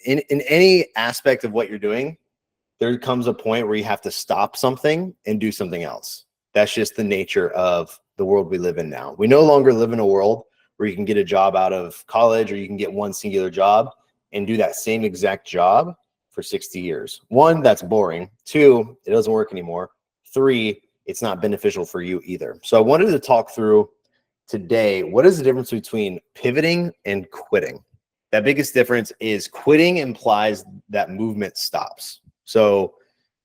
in any aspect of what you're doing, there comes a point where you have to stop something and do something else. That's just the nature of the world we live in now. We no longer live in a world where you can get a job out of college, or you can get one singular job and do that same exact job for 60 years. One, that's boring. Two, it doesn't work anymore. Three, it's not beneficial for you either. So I wanted to talk through today, what is the difference between pivoting and quitting? That biggest difference is quitting implies that movement stops. So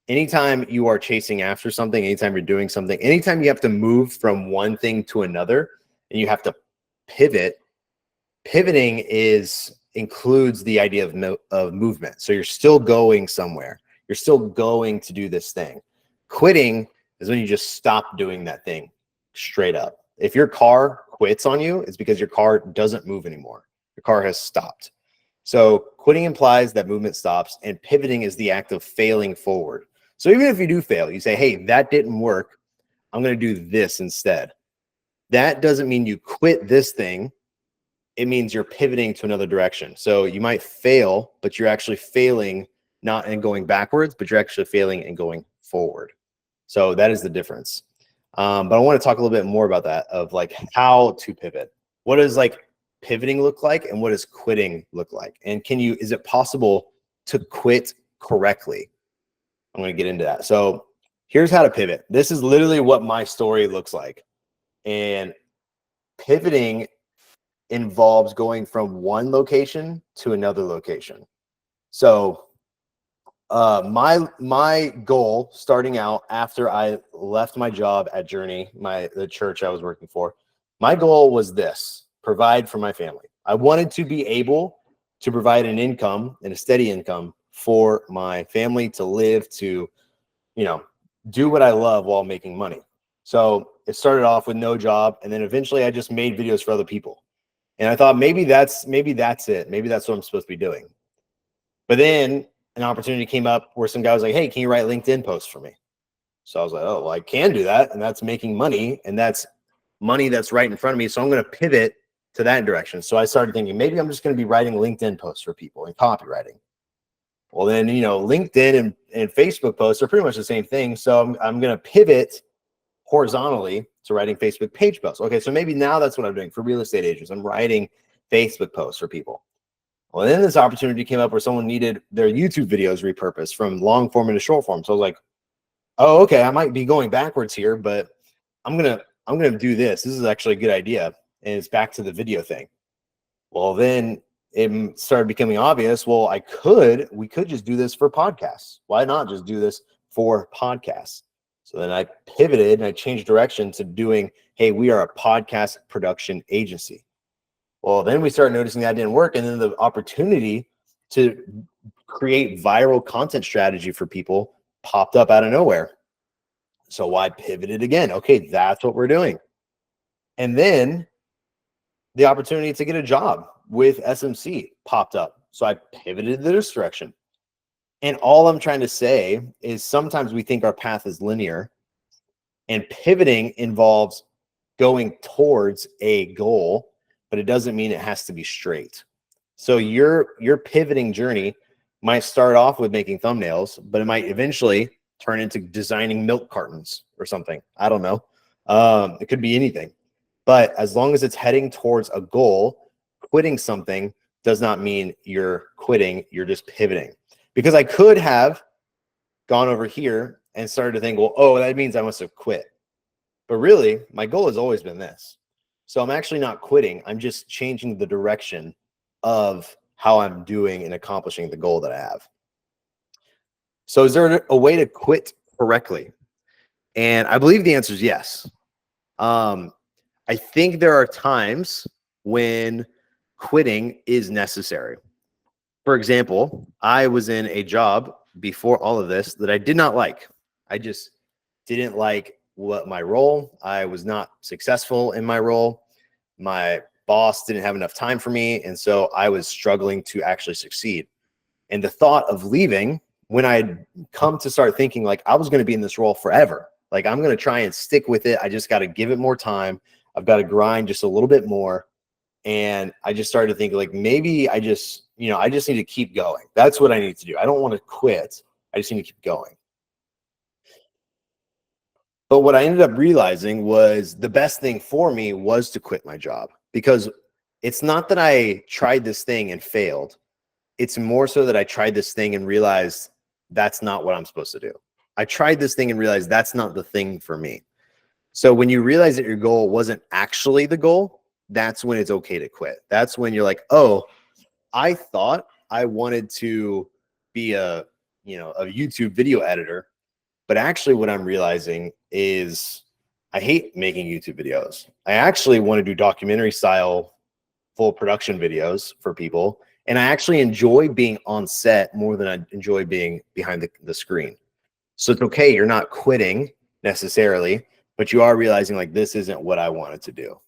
anytime you are chasing after something, anytime you're doing something, anytime you have to move from one thing to another and you have to pivot, pivoting includes the idea of movement. So you're still going somewhere. You're still going to do this thing. Quitting is when you just stop doing that thing straight up. If your car quits on you, it's because your car doesn't move anymore. Your car has stopped. So quitting implies that movement stops, and pivoting is the act of failing forward. So even if you do fail, you say, hey, that didn't work. I'm going to do this instead. That doesn't mean you quit this thing. It means you're pivoting to another direction. So you might fail, but you're actually failing not in going backwards, but you're actually failing and going forward. So that is the difference. But I want to talk a little bit more about that, of like how to pivot. What does like pivoting look like, and what does quitting look like? And is it possible to quit correctly? I'm going to get into that. So here's how to pivot. This is literally what my story looks like. And pivoting involves going from one location to another location. So my goal starting out after I left my job at Journey, the church I was working for, my goal was this: provide for my family. I wanted to be able to provide an income and a steady income for my family to live, to, do what I love while making money. So it started off with no job, and then eventually I just made videos for other people. And I thought maybe that's it. Maybe that's what I'm supposed to be doing. But then an opportunity came up where some guy was like, hey, can you write LinkedIn posts for me? So I was like, oh, well, I can do that. And that's making money, and that's money that's right in front of me. So I'm going to pivot to that direction. So I started thinking, maybe I'm just going to be writing LinkedIn posts for people and copywriting. Well, then, LinkedIn and Facebook posts are pretty much the same thing. So I'm going to pivot horizontally to writing Facebook page posts. Okay, so maybe now that's what I'm doing for real estate agents. I'm writing Facebook posts for people. Well, then this opportunity came up where someone needed their YouTube videos repurposed from long form into short form. So I was like, oh, okay, I might be going backwards here, but I'm gonna do this. This is actually a good idea. And it's back to the video thing. Well, then it started becoming obvious. Well, we could just do this for podcasts. Why not just do this for podcasts? So then I pivoted and I changed direction to doing, hey, we are a podcast production agency. Well, then we started noticing that didn't work. And then the opportunity to create viral content strategy for people popped up out of nowhere. So I pivoted again. Okay, that's what we're doing. And then the opportunity to get a job with SMC popped up. So I pivoted this direction. And all I'm trying to say is sometimes we think our path is linear, and pivoting involves going towards a goal, but it doesn't mean it has to be straight. So your pivoting journey might start off with making thumbnails, but it might eventually turn into designing milk cartons or something. I don't know. It could be anything. But as long as it's heading towards a goal, quitting something does not mean you're quitting. You're just pivoting. Because I could have gone over here and started to think, well, oh, that means I must have quit. But really, my goal has always been this. So I'm actually not quitting. I'm just changing the direction of how I'm doing and accomplishing the goal that I have. So is there a way to quit correctly? And I believe the answer is yes. I think there are times when quitting is necessary. For example, I was in a job before all of this that I did not like. I just didn't like my role. I was not successful in my role. My boss didn't have enough time for me. And so I was struggling to actually succeed. And the thought of leaving, when I'd come to start thinking like I was going to be in this role forever, like I'm going to try and stick with it. I just got to give it more time. I've got to grind just a little bit more. And I just started to think like maybe I just, I just need to keep going. That's what I need to do. I don't want to quit. I just need to keep going. But what I ended up realizing was the best thing for me was to quit my job, because it's not that I tried this thing and failed. It's more so that I tried this thing and realized that's not what I'm supposed to do. I tried this thing and realized that's not the thing for me. So when you realize that your goal wasn't actually the goal, that's when it's okay to quit. That's when you're like, oh, I thought I wanted to be a YouTube video editor, but actually what I'm realizing is I hate making YouTube videos. I actually want to do documentary style full production videos for people. And I actually enjoy being on set more than I enjoy being behind the screen. So it's okay. You're not quitting necessarily, but you are realizing like, this isn't what I wanted to do.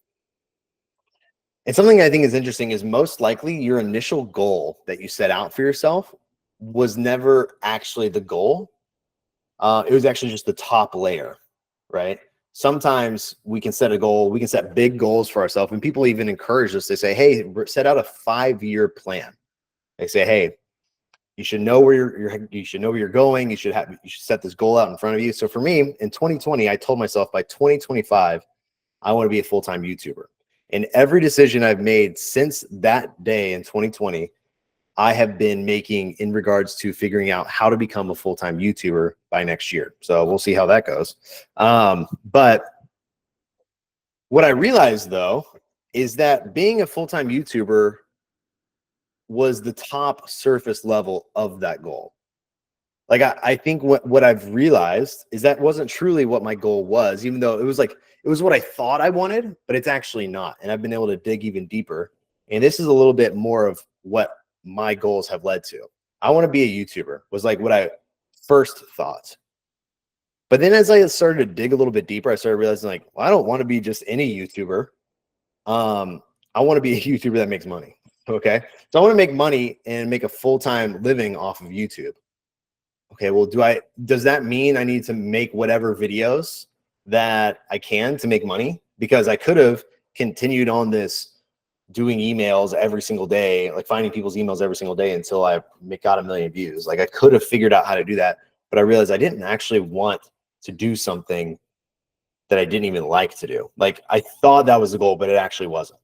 And something I think is interesting is most likely your initial goal that you set out for yourself was never actually the goal. It was actually just the top layer, right? Sometimes we can set a goal, we can set big goals for ourselves, and people even encourage us. They say, hey, set out a 5-year plan. They say, hey, you should know where you should know where you're going. You should set this goal out in front of you. So for me, in 2020, I told myself by 2025, I want to be a full-time YouTuber. And every decision I've made since that day in 2020, I have been making in regards to figuring out how to become a full-time YouTuber by next year. So we'll see how that goes. But what I realized though, is that being a full-time YouTuber was the top surface level of that goal. Like, I think what I've realized is that wasn't truly what my goal was, even though it was what I thought I wanted, but it's actually not. And I've been able to dig even deeper. And this is a little bit more of what my goals have led to. I want to be a YouTuber was like what I first thought. But then as I started to dig a little bit deeper, I started realizing like, well, I don't want to be just any YouTuber. I want to be a YouTuber that makes money. Okay. So I want to make money and make a full-time living off of YouTube. Okay, well, does that mean I need to make whatever videos that I can to make money? Because I could have continued on this doing emails every single day, like finding people's emails every single day until I got 1 million views. Like I could have figured out how to do that, but I realized I didn't actually want to do something that I didn't even like to do. Like I thought that was the goal, but it actually wasn't.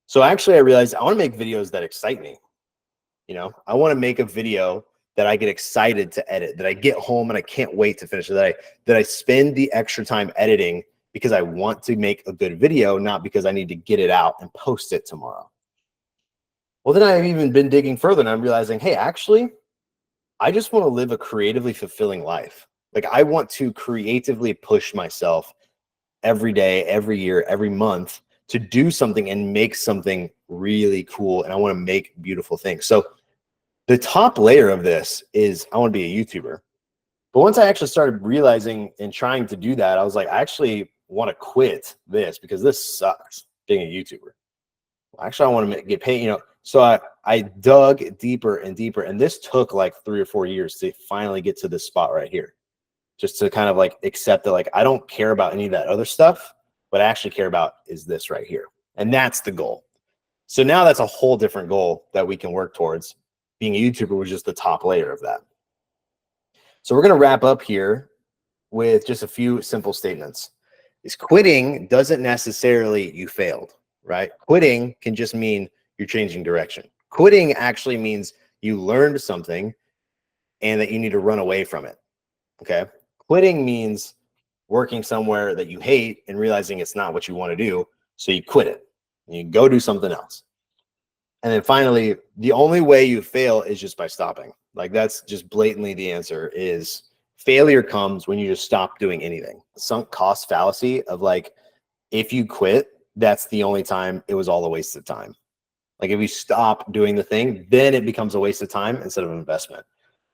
So actually I realized I want to make videos that excite me. I want to make a video that I get excited to edit, that I get home and I can't wait to finish it, that I spend the extra time editing because I want to make a good video, not because I need to get it out and post it tomorrow. Well, then I've even been digging further and I'm realizing, hey, actually, I just want to live a creatively fulfilling life. Like I want to creatively push myself every day, every year, every month to do something and make something really cool. And I want to make beautiful things. So the top layer of this is I want to be a YouTuber. But once I actually started realizing and trying to do that, I was like, I actually want to quit this because this sucks being a YouTuber. Actually, I want to get paid, So I dug deeper and deeper. And this took like 3 or 4 years to finally get to this spot right here. Just to kind of like accept that, like, I don't care about any of that other stuff. What I actually care about is this right here. And that's the goal. So now that's a whole different goal that we can work towards. Being a YouTuber was just the top layer of that. So we're going to wrap up here with just a few simple statements. Is quitting doesn't necessarily you failed, right? Quitting can just mean you're changing direction. Quitting actually means you learned something and that you need to run away from it. Okay. Quitting means working somewhere that you hate and realizing it's not what you want to do. So you quit it and you go do something else. And then finally, the only way you fail is just by stopping. Like that's just blatantly the answer is failure comes when you just stop doing anything. Sunk cost fallacy of like, if you quit, that's the only time it was all a waste of time. Like if you stop doing the thing, then it becomes a waste of time instead of an investment,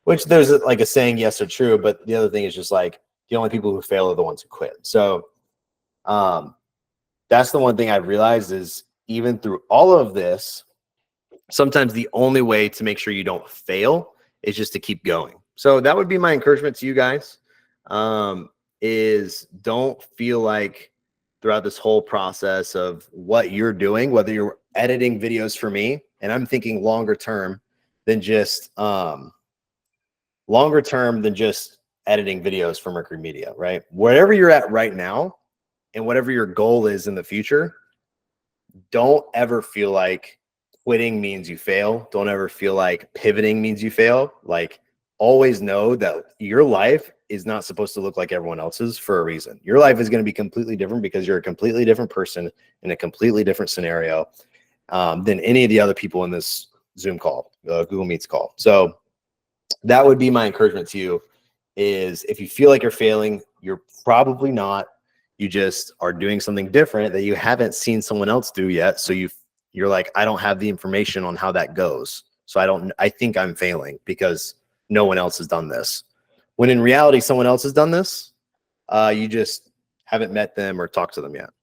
which there's like a saying, yes, or true. But the other thing is just like the only people who fail are the ones who quit. So that's the one thing I've realized is even through all of this, sometimes the only way to make sure you don't fail is just to keep going. So that would be my encouragement to you guys, is don't feel like throughout this whole process of what you're doing, whether you're editing videos for me And I'm thinking longer term than just editing videos for Mercury Media, right? Wherever you're at right now and whatever your goal is in the future, don't ever feel like quitting means you fail. Don't ever feel like pivoting means you fail. Like, always know that your life is not supposed to look like everyone else's for a reason. Your life is going to be completely different because you're a completely different person in a completely different scenario than any of the other people in this Zoom call, Google Meets call. So that would be my encouragement to you, is if you feel like you're failing, you're probably not. You just are doing something different that you haven't seen someone else do yet. So you're like, I don't have the information on how that goes. So I think I'm failing because no one else has done this. When in reality, someone else has done this. You just haven't met them or talked to them yet.